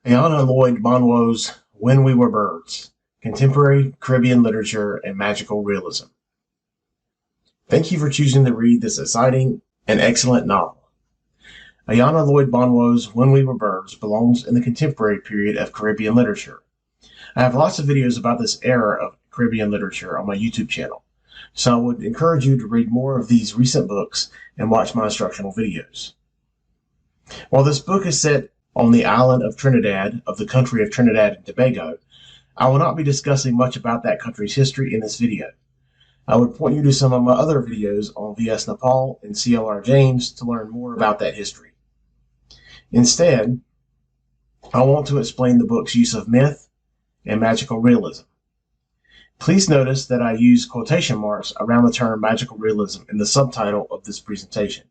Ayanna Lloyd Banwo's When We Were Birds, Contemporary Caribbean Literature and Magical Realism. Thank you for choosing to read this exciting and excellent novel. Ayanna Lloyd Banwo's When We Were Birds belongs in the contemporary period of Caribbean literature. I have lots of videos about this era of Caribbean literature on my YouTube channel, so I would encourage you to read more of these recent books and watch my instructional videos. While this book is set on the island of Trinidad of the country of Trinidad and Tobago, I will not be discussing much about that country's history in this video. I would point you to some of my other videos on V.S. Nepal and C.L.R. James to learn more about that history. Instead, I want to explain the book's use of myth and magical realism. Please notice that I use quotation marks around the term magical realism in the subtitle of this presentation.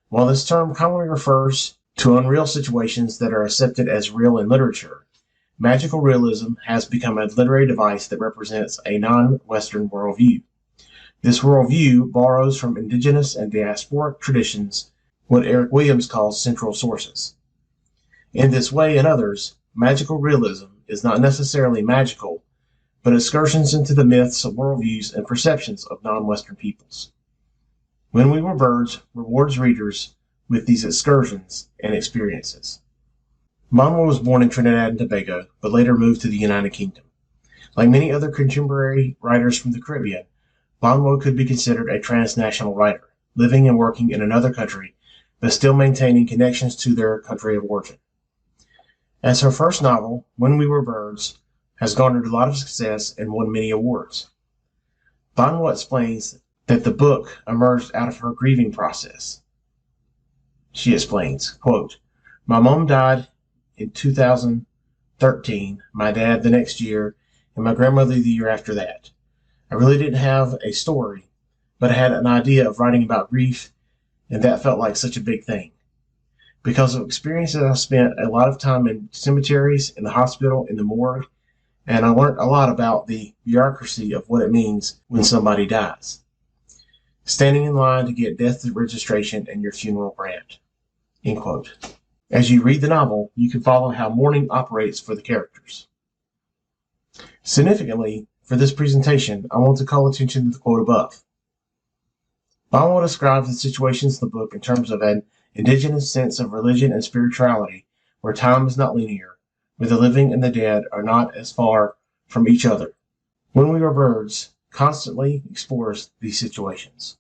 While this term commonly refers to unreal situations that are accepted as real in literature, magical realism has become a literary device that represents a non-Western worldview. This worldview borrows from indigenous and diasporic traditions what Eric Williams calls central sources. In this way and others, magical realism is not necessarily magical, but excursions into the myths, worldviews, and perceptions of non-Western peoples. When We Were Birds rewards readers with these excursions and experiences. Banwo was born in Trinidad and Tobago, but later moved to the United Kingdom. Like many other contemporary writers from the Caribbean, Banwo could be considered a transnational writer, living and working in another country, but still maintaining connections to their country of origin. As her first novel, When We Were Birds has garnered a lot of success and won many awards. Banwo explains that the book emerged out of her grieving process. She explains, quote, "My mom died in 2013, my dad the next year, and my grandmother the year after that. I really didn't have a story, but I had an idea of writing about grief, and that felt like such a big thing. Because of experiences, I spent a lot of time in cemeteries, in the hospital, in the morgue, and I learned a lot about the bureaucracy of what it means when somebody dies. Standing in line to get death registration and your funeral grant." End quote. As you read the novel, you can follow how mourning operates for the characters. Significantly, for this presentation, I want to call attention to the quote above. Banwo describes the situations in the book in terms of an indigenous sense of religion and spirituality, where time is not linear, where the living and the dead are not as far from each other. When We Were Birds constantly explores these situations.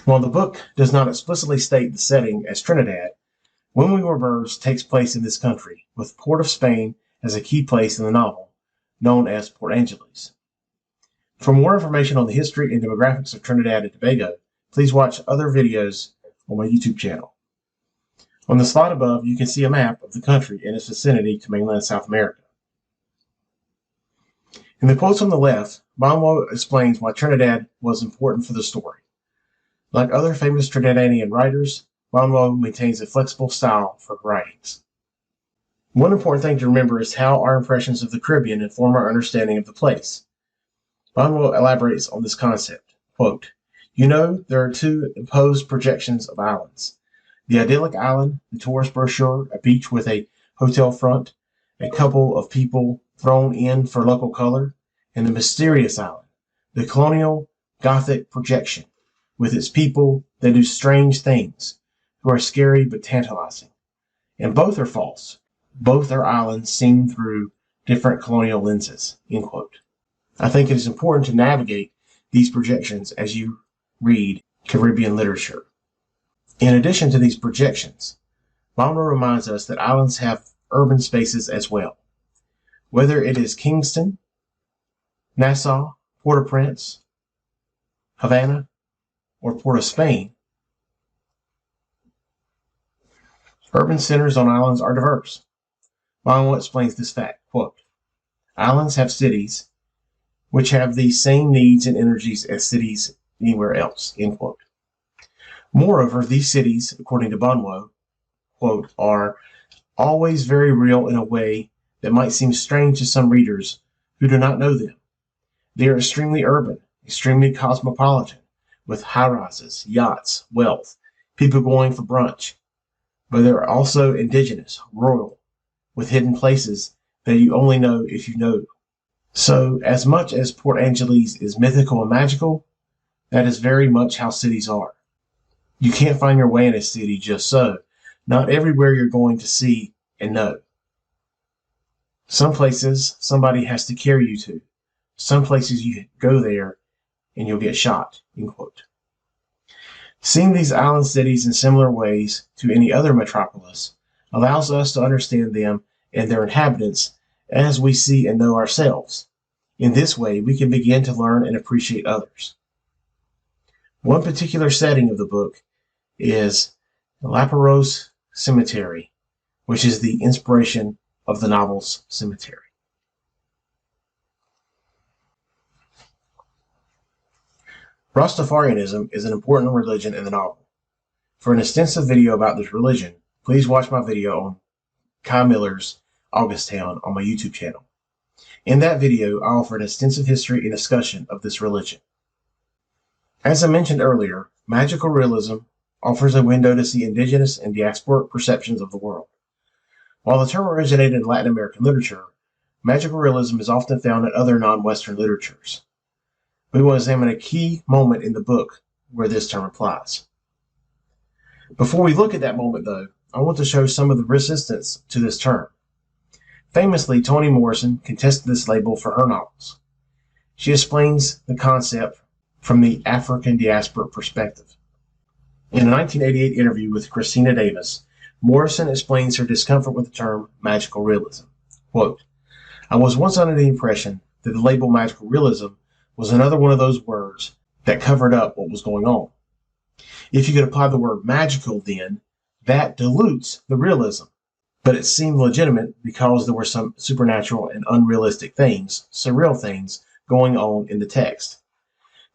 While the book does not explicitly state the setting as Trinidad, When We Were Birds takes place in this country, with Port of Spain as a key place in the novel, known as Port Angeles. For more information on the history and demographics of Trinidad and Tobago, please watch other videos on my YouTube channel. On the slide above, you can see a map of the country and its vicinity to mainland South America. In the quotes on the left, Banwo explains why Trinidad was important for the story. Like other famous Trinidadian writers, Banwo maintains a flexible style for her writings. One important thing to remember is how our impressions of the Caribbean inform our understanding of the place. Banwo elaborates on this concept. Quote, "You know, there are two imposed projections of islands. The idyllic island, the tourist brochure, a beach with a hotel front, a couple of people thrown in for local color, and the mysterious island, the colonial Gothic projection, with its people that do strange things, who are scary but tantalizing. And both are false. Both are islands seen through different colonial lenses." End quote. I think it is important to navigate these projections as you read Caribbean literature. In addition to these projections, Banwo reminds us that islands have urban spaces as well. Whether it is Kingston, Nassau, Port-au-Prince, Havana, or Port of Spain, urban centers on islands are diverse. Banwo explains this fact, quote, "Islands have cities which have the same needs and energies as cities anywhere else," end quote. Moreover, these cities, according to Banwo, quote, "are always very real in a way that might seem strange to some readers who do not know them. They are extremely urban, extremely cosmopolitan, with high-rises, yachts, wealth, people going for brunch. But they are also indigenous, rural, with hidden places that you only know if you know. So, as much as Port Angeles is mythical and magical, that is very much how cities are. You can't find your way in a city just so. Not everywhere you're going to see and know. Some places somebody has to carry you to. Some places you go there and you'll get shot. End quote. Seeing these island cities in similar ways to any other metropolis allows us to understand them and their inhabitants as we see and know ourselves. In this way, we can begin to learn and appreciate others. One particular setting of the book is Lapérouse Cemetery, which is the inspiration of the novel's Cemetery. Rastafarianism is an important religion in the novel. For an extensive video about this religion, please watch my video on Kai Miller's August Town on my YouTube channel. In that video, I offer an extensive history and discussion of this religion. As I mentioned earlier, magical realism offers a window to see indigenous and diasporic perceptions of the world. While the term originated in Latin American literature, magical realism is often found in other non-Western literatures. We will examine a key moment in the book where this term applies. Before we look at that moment, though, I want to show some of the resistance to this term. Famously, Toni Morrison contested this label for her novels. She explains the concept from the African diaspora perspective. In a 1988 interview with Christina Davis, Morrison explains her discomfort with the term magical realism. Quote, "I was once under the impression that the label magical realism was another one of those words that covered up what was going on. If you could apply the word magical, then that dilutes the realism. But it seemed legitimate because there were some supernatural and unrealistic things, surreal things, going on in the text.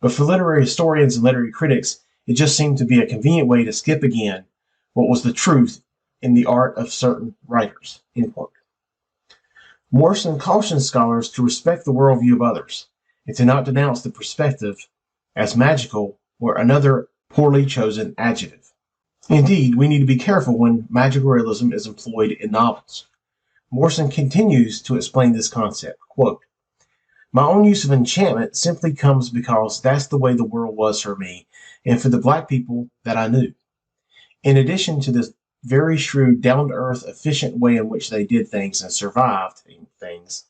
But for literary historians and literary critics, it just seemed to be a convenient way to skip again what was the truth in the art of certain writers." End quote. Morrison cautions scholars to respect the worldview of others and to not denounce the perspective as magical or another poorly chosen adjective. Indeed, we need to be careful when magical realism is employed in novels. Morrison continues to explain this concept. Quote, "My own use of enchantment simply comes because that's the way the world was for me and for the black people that I knew. In addition to this very shrewd, down-to-earth, efficient way in which they did things and survived things,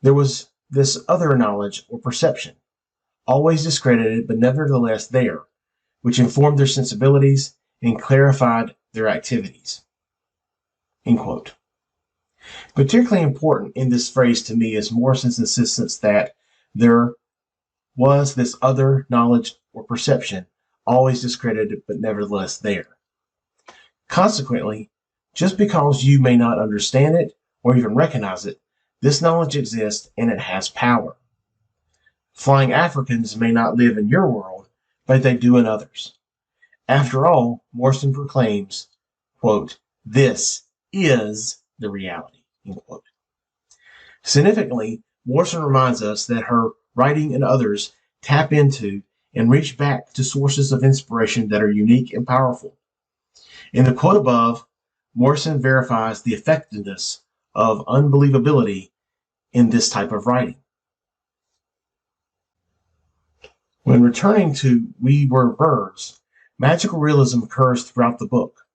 there was this other knowledge or perception, always discredited but nevertheless there, which informed their sensibilities and clarified their activities." End quote. Particularly important in this phrase to me is Morrison's insistence that there was this other knowledge or perception, always discredited but nevertheless there. Consequently, just because you may not understand it or even recognize it, this knowledge exists and it has power. Flying Africans may not live in your world, but they do in others. After all, Morrison proclaims, quote, "This is the reality." End quote. Significantly, Morrison reminds us that her writing and others tap into and reach back to sources of inspiration that are unique and powerful. In the quote above, Morrison verifies the effectiveness of unbelievability in this type of writing. When returning to We Were Birds, magical realism occurs throughout the book.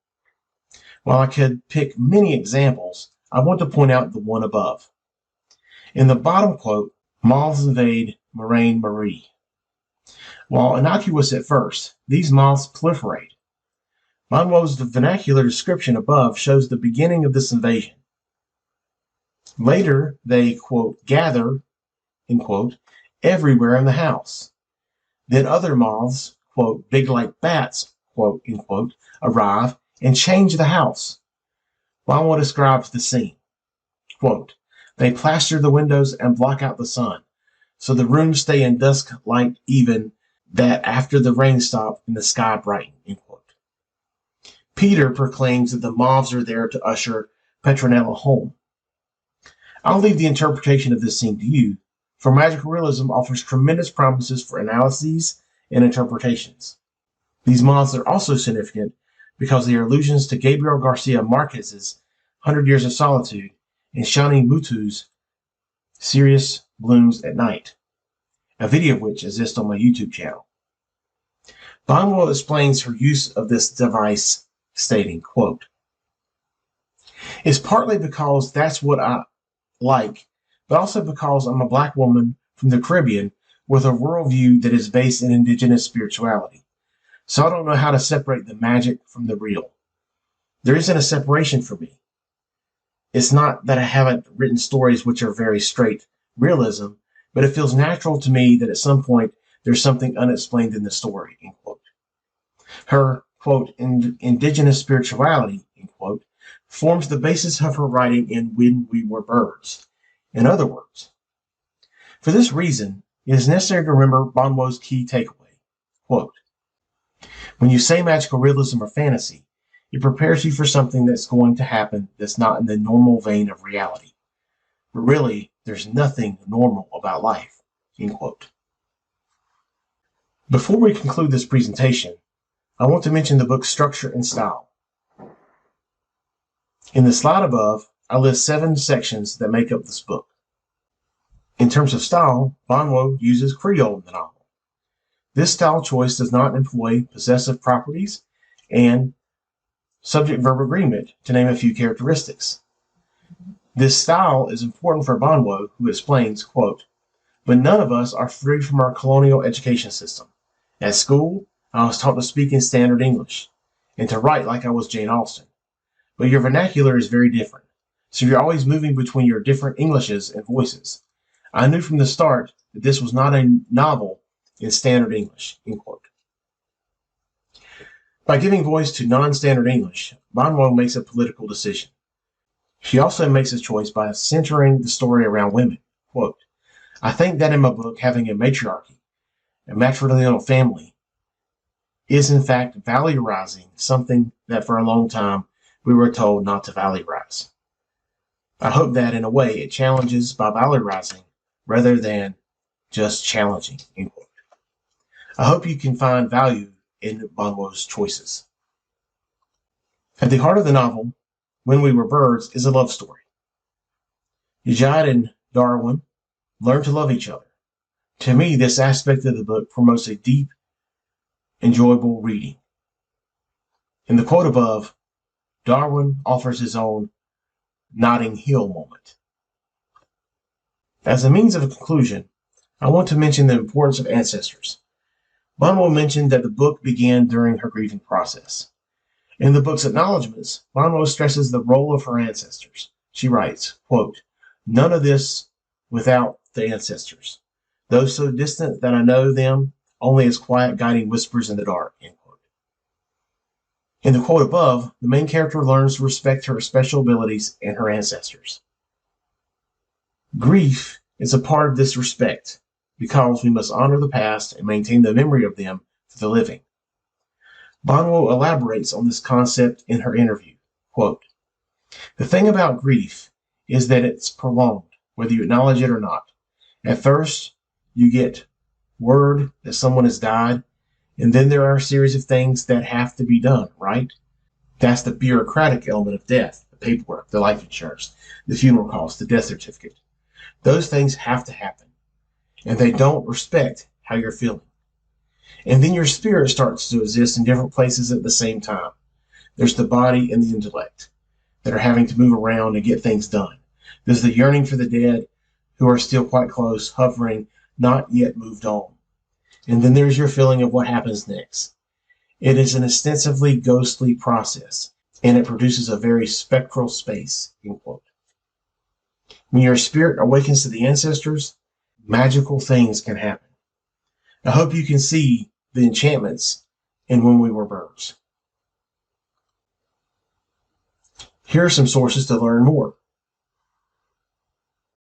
While I could pick many examples, I want to point out the one above. In the bottom quote, "Moths invade Moraine Marie." While innocuous at first, these moths proliferate. Banwo's vernacular description above shows the beginning of this invasion. Later, they, quote, "gather," end quote, "everywhere in the house." Then other moths, quote, "big like bats," quote, end quote, arrive and change the house. Banwo describes the scene. Quote, "They plaster the windows and block out the sun, so the rooms stay in dusk light even that after the rain stop and the sky brighten," end quote. Peter proclaims that the moths are there to usher Petronella home. I'll leave the interpretation of this scene to you, for magical realism offers tremendous promises for analyses and interpretations. These moths are also significant because they are allusions to Gabriel Garcia Marquez's 100 Years of Solitude, and Shani Mutu's Sirius Blooms at Night, a video of which exists on my YouTube channel. Banwo explains her use of this device, stating, quote, "It's partly because that's what I like, but also because I'm a Black woman from the Caribbean with a worldview that is based in indigenous spirituality. So I don't know how to separate the magic from the real. There isn't a separation for me. It's not that I haven't written stories which are very straight realism, but it feels natural to me that at some point there's something unexplained in the story," end quote. Her, quote, indigenous spirituality, end quote, forms the basis of her writing in When We Were Birds. In other words, for this reason, it is necessary to remember Banwo's key takeaway, quote, "When you say magical realism or fantasy, it prepares you for something that's going to happen that's not in the normal vein of reality. But really, there's nothing normal about life," end quote. Before we conclude this presentation, I want to mention the book's structure and style. In the slide above, I list 7 sections that make up this book. In terms of style, Banwo uses Creole in the novel. This style choice does not employ possessive properties and subject-verb agreement, to name a few characteristics. This style is important for Banwo, who explains, quote, "But none of us are free from our colonial education system. At school, I was taught to speak in standard English and to write like I was Jane Austen. But your vernacular is very different, so you're always moving between your different Englishes and voices. I knew from the start that this was not a novel in standard English," end quote. By giving voice to non-standard English, Banwo makes a political decision. She also makes a choice by centering the story around women. Quote, "I think that in my book, having a matriarchy, a matrilineal family, is in fact valorizing something that for a long time we were told not to valorize. I hope that in a way it challenges by valorizing rather than just challenging," end quote. I hope you can find value in Banwo's choices. At the heart of the novel, When We Were Birds, is a love story. Ejad and Darwin learn to love each other. To me, this aspect of the book promotes a deep, enjoyable reading. In the quote above, Darwin offers his own Notting Hill moment. As a means of a conclusion, I want to mention the importance of ancestors. Banwo mentioned that the book began during her grieving process. In the book's acknowledgments, Banwo stresses the role of her ancestors. She writes, quote, "None of this without the ancestors, those so distant that I know them only as quiet guiding whispers in the dark," end quote. In the quote above, the main character learns to respect her special abilities and her ancestors. Grief is a part of this respect because we must honor the past and maintain the memory of them for the living. Banwo elaborates on this concept in her interview. Quote, "The thing about grief is that it's prolonged, whether you acknowledge it or not. At first, you get word that someone has died, and then there are a series of things that have to be done, right? That's the bureaucratic element of death, the paperwork, the life insurance, the funeral costs, the death certificate. Those things have to happen, and they don't respect how you're feeling. And then your spirit starts to exist in different places at the same time. There's the body and the intellect that are having to move around and get things done. There's the yearning for the dead who are still quite close, hovering, not yet moved on. And then there's your feeling of what happens next. It is an extensively ghostly process, and it produces a very spectral space," end quote. When your spirit awakens to the ancestors, magical things can happen. I hope you can see the enchantments in When We Were Birds. Here are some sources to learn more.